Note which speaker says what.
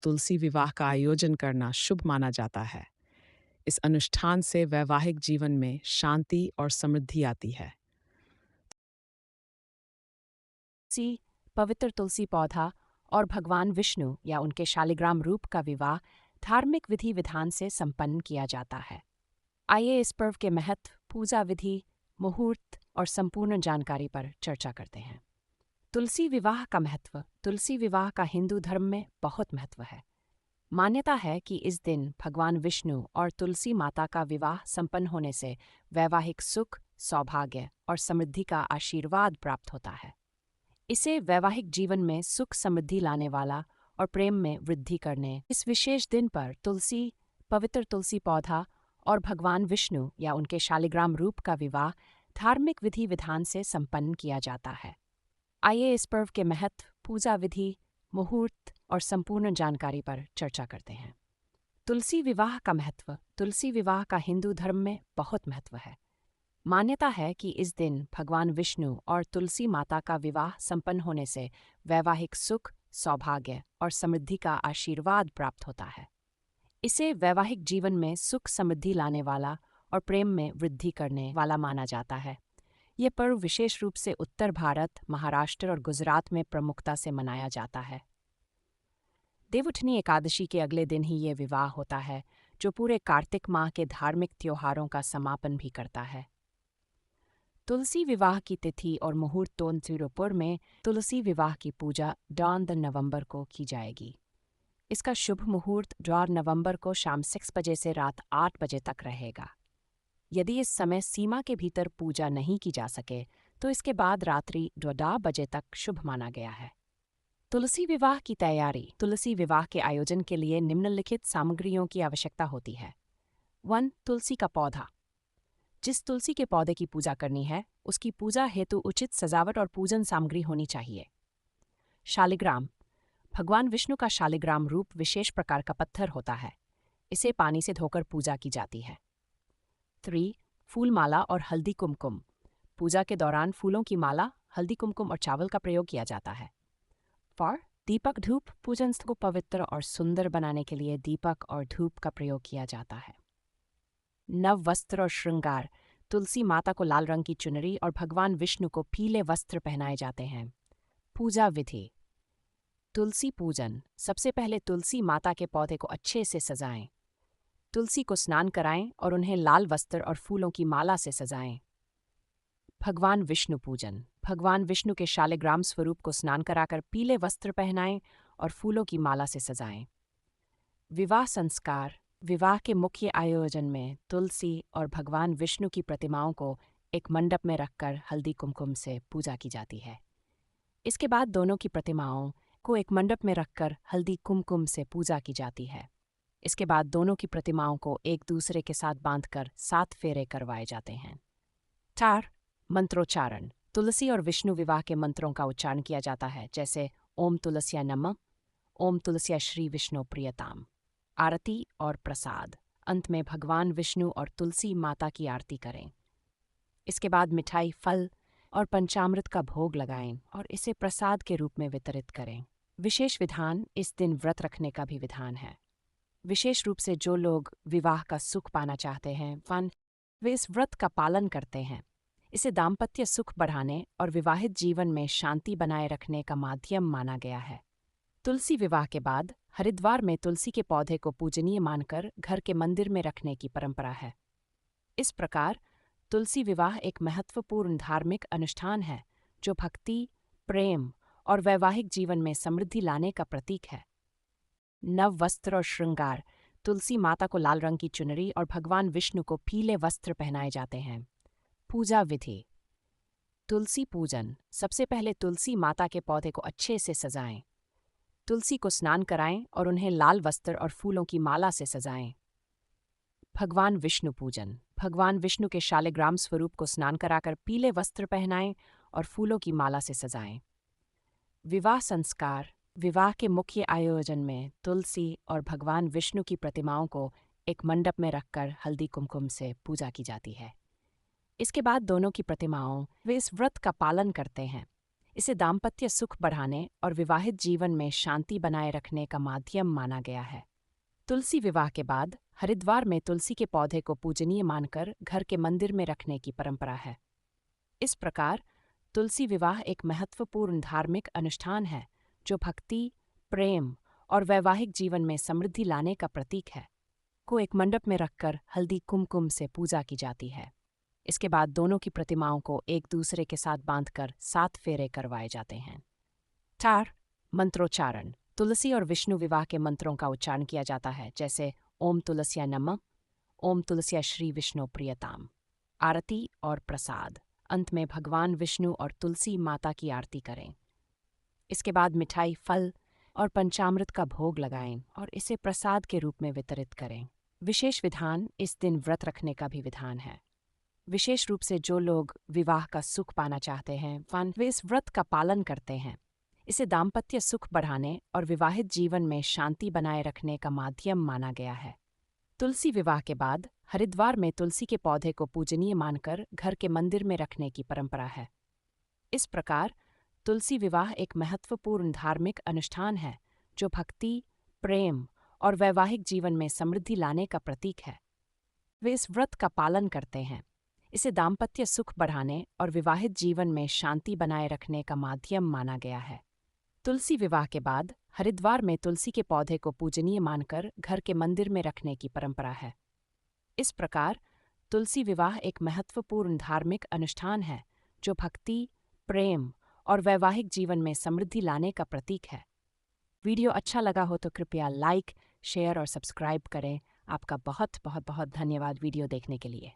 Speaker 1: तुलसी विवाह का आयोजन करना शुभ माना जाता है। इस अनुष्ठान से वैवाहिक जीवन में शांति और समृद्धि आती है।
Speaker 2: तुलसी पवित्र तुलसी पौधा और भगवान विष्णु या उनके शालिग्राम रूप का विवाह धार्मिक विधि विधान से संपन्न किया जाता है। आइए इस पर्व के महत्व, पूजा विधि, मुहूर्त और संपूर्ण जानकारी पर चर्चा करते हैं। तुलसी विवाह का महत्व। तुलसी विवाह का हिंदू धर्म में बहुत महत्व है। मान्यता है कि इस दिन भगवान विष्णु और तुलसी माता का विवाह संपन्न होने से वैवाहिक सुख, सौभाग्य और समृद्धि का आशीर्वाद प्राप्त होता है। इसे वैवाहिक जीवन में सुख समृद्धि लाने वाला और प्रेम में वृद्धि करने इस विशेष दिन पर तुलसी, पवित्र तुलसी पौधा और भगवान विष्णु या उनके शालिग्राम रूप का विवाह धार्मिक विधि विधान से संपन्न किया जाता है। आइए इस पर्व के महत्व, पूजा विधि, मुहूर्त और संपूर्ण जानकारी पर चर्चा करते हैं। तुलसी विवाह का महत्व। तुलसी विवाह का हिंदू धर्म में बहुत महत्व है। मान्यता है कि इस दिन भगवान विष्णु और तुलसी माता का विवाह संपन्न होने से वैवाहिक सुख, सौभाग्य और समृद्धि का आशीर्वाद प्राप्त होता है। इसे वैवाहिक जीवन में सुख समृद्धि लाने वाला और प्रेम में वृद्धि करने वाला माना जाता है। यह पर्व विशेष रूप से उत्तर भारत, महाराष्ट्र और गुजरात में प्रमुखता से मनाया जाता है। देवउठनी एकादशी के अगले दिन ही ये विवाह होता है, जो पूरे कार्तिक माह के धार्मिक त्योहारों का समापन भी करता है। तुलसी विवाह की तिथि और मुहूर्त। तिरुपुर में तुलसी विवाह की पूजा 2 नवंबर को की जाएगी। इसका शुभ मुहूर्त 2 नवंबर को शाम 6 बजे से रात 8 बजे तक रहेगा। यदि इस समय सीमा के भीतर पूजा नहीं की जा सके तो इसके बाद रात्रि 2 बजे तक शुभ माना गया है। तुलसी विवाह की तैयारी। तुलसी विवाह के आयोजन के लिए निम्नलिखित सामग्रियों की आवश्यकता होती है। 1. तुलसी का पौधा। जिस तुलसी के पौधे की पूजा करनी है उसकी पूजा हेतु उचित सजावट और पूजन सामग्री होनी चाहिए। शालिग्राम। भगवान विष्णु का शालिग्राम रूप विशेष प्रकार का पत्थर होता है। इसे पानी से धोकर पूजा की जाती है। 3. फूल माला और हल्दी कुमकुम। पूजा के दौरान फूलों की माला, हल्दी कुमकुम और चावल का प्रयोग किया जाता है। 4. दीपक धूप। पूजन स्थल को पवित्र और सुंदर बनाने के लिए दीपक और धूप का प्रयोग किया जाता है। नव वस्त्र और श्रृंगार। तुलसी माता को लाल रंग की चुनरी और भगवान विष्णु को पीले वस्त्र पहनाए जाते हैं। पूजा विधि। तुलसी पूजन। सबसे पहले तुलसी माता के पौधे को अच्छे से सजाएं। तुलसी को स्नान कराएं और उन्हें लाल वस्त्र और फूलों की माला से सजाएं। भगवान विष्णु पूजन। भगवान विष्णु के शालिग्राम स्वरूप को स्नान कराकर पीले वस्त्र पहनाएं और फूलों की माला से सजाएं। विवाह संस्कार। विवाह के मुख्य आयोजन में तुलसी और भगवान विष्णु की प्रतिमाओं को एक मंडप में रखकर हल्दी कुमकुम से पूजा की जाती है। इसके बाद दोनों की प्रतिमाओं को एक मंडप में रखकर हल्दी कुमकुम से पूजा की जाती है। इसके बाद दोनों की प्रतिमाओं को एक दूसरे के साथ बांधकर 7 फेरे करवाए जाते हैं। 4. मंत्रोच्चारण। तुलसी और विष्णु विवाह के मंत्रों का उच्चारण किया जाता है, जैसे ओम तुलस्या नमः, ओम तुलस्या श्री विष्णु प्रियताम। आरती और प्रसाद। अंत में भगवान विष्णु और तुलसी माता की आरती करें। इसके बाद मिठाई, फल और पंचामृत का भोग लगाएं और इसे प्रसाद के रूप में वितरित करें। विशेष विधान। इस दिन व्रत रखने का भी विधान है। विशेष रूप से जो लोग विवाह का सुख पाना चाहते हैं वे इस व्रत का पालन करते हैं। इसे दाम्पत्य सुख बढ़ाने और विवाहित जीवन में शांति बनाए रखने का माध्यम माना गया है। तुलसी विवाह के बाद हरिद्वार में तुलसी के पौधे को पूजनीय मानकर घर के मंदिर में रखने की परंपरा है। इस प्रकार तुलसी विवाह एक महत्वपूर्ण धार्मिक अनुष्ठान है जो भक्ति, प्रेम और वैवाहिक जीवन में समृद्धि लाने का प्रतीक है। नव वस्त्र और श्रृंगार। तुलसी माता को लाल रंग की चुनरी और भगवान विष्णु को पीले वस्त्र पहनाए जाते हैं। पूजा विधि। तुलसी पूजन। सबसे पहले तुलसी माता के पौधे को अच्छे से सजाएं। तुलसी को स्नान कराएं और उन्हें लाल वस्त्र और फूलों की माला से सजाएं। भगवान विष्णु पूजन। भगवान विष्णु के शालिग्राम स्वरूप को स्नान कराकर पीले वस्त्र पहनाएं और फूलों की माला से सजाएं। विवाह संस्कार। विवाह के मुख्य आयोजन में तुलसी और भगवान विष्णु की प्रतिमाओं को एक मंडप में रखकर हल्दी कुमकुम से पूजा की जाती है। इसके बाद दोनों की प्रतिमाओं वे इस व्रत का पालन करते हैं। इसे दाम्पत्य सुख बढ़ाने और विवाहित जीवन में शांति बनाए रखने का माध्यम माना गया है। तुलसी विवाह के बाद हरिद्वार में तुलसी के पौधे को पूजनीय मानकर घर के मंदिर में रखने की परंपरा है। इस प्रकार तुलसी विवाह एक महत्वपूर्ण धार्मिक अनुष्ठान है जो भक्ति, प्रेम और वैवाहिक जीवन में समृद्धि लाने का प्रतीक है। को एक मंडप में रखकर हल्दी कुमकुम से पूजा की जाती है। इसके बाद दोनों की प्रतिमाओं को एक दूसरे के साथ बांधकर 7 फेरे करवाए जाते हैं। 4. मंत्रोच्चारण। तुलसी और विष्णु विवाह के मंत्रों का उच्चारण किया जाता है, जैसे ओम तुलस्या नमः, ओम तुलस्या श्री विष्णु प्रियताम। आरती और प्रसाद। अंत में भगवान विष्णु और तुलसी माता की आरती करें। इसके बाद मिठाई, फल और पंचामृत का भोग लगाएं और इसे प्रसाद के रूप में वितरित करें। विशेष विधान: इस दिन व्रत रखने का भी विधान है। विशेष रूप से जो लोग विवाह का सुख पाना चाहते हैं वे इस व्रत का पालन करते हैं। इसे दाम्पत्य सुख बढ़ाने और विवाहित जीवन में शांति बनाए रखने का माध्यम माना गया है। तुलसी विवाह के बाद हरिद्वार में तुलसी के पौधे को पूजनीय मानकर घर के मंदिर में रखने की परंपरा है। इस प्रकार तुलसी विवाह एक महत्वपूर्ण धार्मिक अनुष्ठान है जो भक्ति, प्रेम और वैवाहिक जीवन में समृद्धि लाने का प्रतीक है। वे इस व्रत का पालन करते हैं। इसे दाम्पत्य सुख बढ़ाने और विवाहित जीवन में शांति बनाए रखने का माध्यम माना गया है। तुलसी विवाह के बाद हरिद्वार में तुलसी के पौधे को पूजनीय मानकर घर के मंदिर में रखने की परंपरा है। इस प्रकार तुलसी विवाह एक महत्वपूर्ण धार्मिक अनुष्ठान है जो भक्ति, प्रेम और वैवाहिक जीवन में समृद्धि लाने का प्रतीक है। वीडियो अच्छा लगा हो तो कृपया लाइक, शेयर और सब्सक्राइब करें। आपका बहुत बहुत बहुत धन्यवाद वीडियो देखने के लिए।